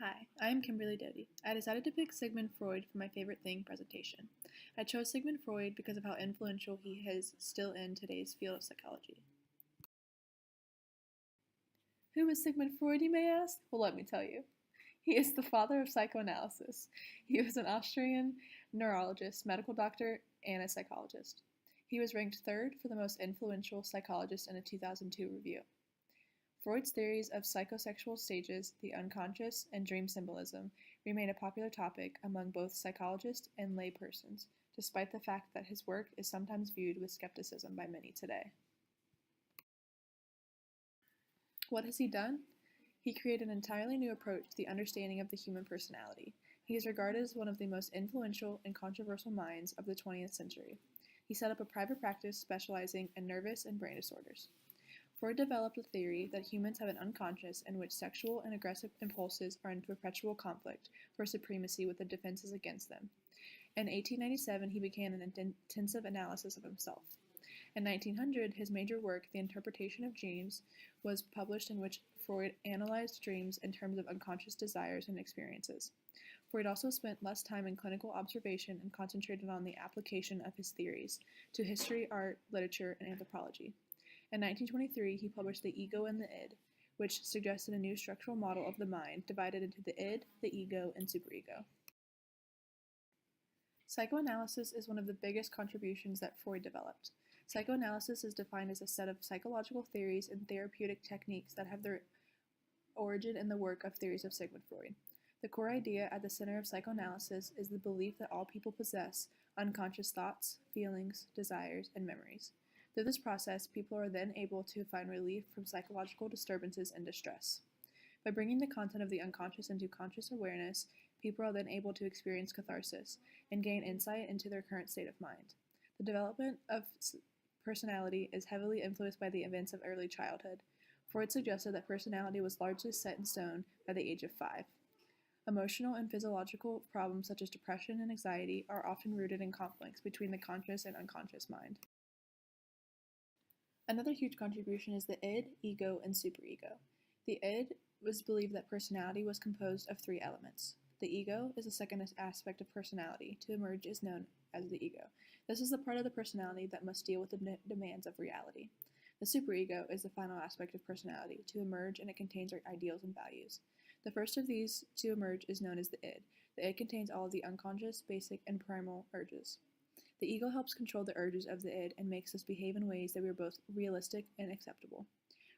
Hi, I am Kimberly Doty. I decided to pick Sigmund Freud for my favorite thing presentation. I chose Sigmund Freud because of how influential he is still in today's field of psychology. Who is Sigmund Freud, you may ask? Well, let me tell you. He is the father of psychoanalysis. He was an Austrian neurologist, medical doctor, and a psychologist. He was ranked third for the most influential psychologist in a 2002 review. Freud's theories of psychosexual stages, the unconscious, and dream symbolism remain a popular topic among both psychologists and laypersons, despite the fact that his work is sometimes viewed with skepticism by many today. What has he done? He created an entirely new approach to the understanding of the human personality. He is regarded as one of the most influential and controversial minds of the 20th century. He set up a private practice specializing in nervous and brain disorders. Freud developed a theory that humans have an unconscious in which sexual and aggressive impulses are in perpetual conflict for supremacy with the defenses against them. In 1897, he began an intensive analysis of himself. In 1900, his major work, The Interpretation of Dreams, was published, in which Freud analyzed dreams in terms of unconscious desires and experiences. Freud also spent less time in clinical observation and concentrated on the application of his theories to history, art, literature, and anthropology. In 1923, he published The Ego and the Id, which suggested a new structural model of the mind divided into the id, the ego, and superego. Psychoanalysis is one of the biggest contributions that Freud developed. Psychoanalysis is defined as a set of psychological theories and therapeutic techniques that have their origin in the work of theories of Sigmund Freud. The core idea at the center of psychoanalysis is the belief that all people possess unconscious thoughts, feelings, desires, and memories. Through this process, people are then able to find relief from psychological disturbances and distress. By bringing the content of the unconscious into conscious awareness, people are then able to experience catharsis and gain insight into their current state of mind. The development of personality is heavily influenced by the events of early childhood. Freud suggested that personality was largely set in stone by the age of 5. Emotional and physiological problems such as depression and anxiety are often rooted in conflicts between the conscious and unconscious mind. Another huge contribution is the id, ego, and superego. The id was believed that personality was composed of 3 elements. The ego is the second aspect of personality. To emerge is known as the ego. This is the part of the personality that must deal with the demands of reality. The superego is the final aspect of personality. To emerge, and it contains our ideals and values. The first of these to emerge is known as the id. The id contains all of the unconscious, basic, and primal urges. The ego helps control the urges of the id and makes us behave in ways that are both realistic and acceptable.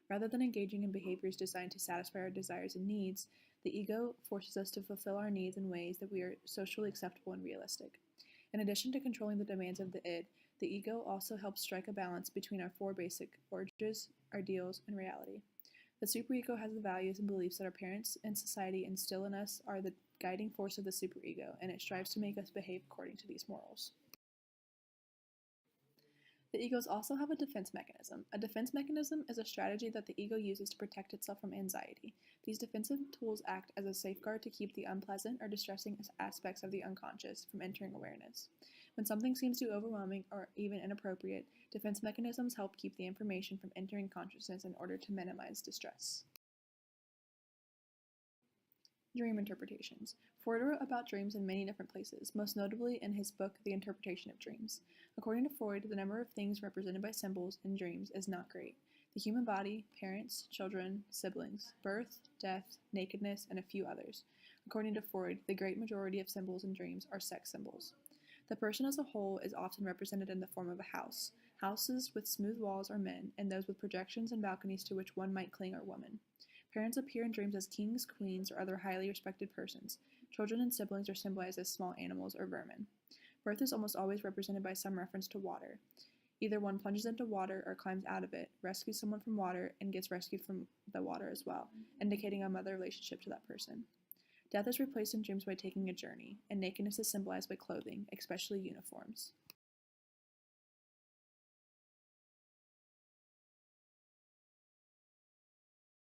Rather than engaging in behaviors designed to satisfy our desires and needs, the ego forces us to fulfill our needs in ways that we are socially acceptable and realistic. In addition to controlling the demands of the id, the ego also helps strike a balance between our 4 basic urges, ideals, and reality. The superego has the values and beliefs that our parents and society instill in us are the guiding force of the superego, and it strives to make us behave according to these morals. The egos also have a defense mechanism. A defense mechanism is a strategy that the ego uses to protect itself from anxiety. These defensive tools act as a safeguard to keep the unpleasant or distressing aspects of the unconscious from entering awareness. When something seems too overwhelming or even inappropriate, defense mechanisms help keep the information from entering consciousness in order to minimize distress. Dream interpretations. Freud wrote about dreams in many different places, most notably in his book, The Interpretation of Dreams. According to Freud, the number of things represented by symbols in dreams is not great. The human body, parents, children, siblings, birth, death, nakedness, and a few others. According to Freud, the great majority of symbols in dreams are sex symbols. The person as a whole is often represented in the form of a house. Houses with smooth walls are men, and those with projections and balconies to which one might cling are women. Parents appear in dreams as kings, queens, or other highly respected persons. Children and siblings are symbolized as small animals or vermin. Birth is almost always represented by some reference to water. Either one plunges into water or climbs out of it, rescues someone from water, and gets rescued from the water as well, indicating a mother relationship to that person. Death is replaced in dreams by taking a journey, and nakedness is symbolized by clothing, especially uniforms.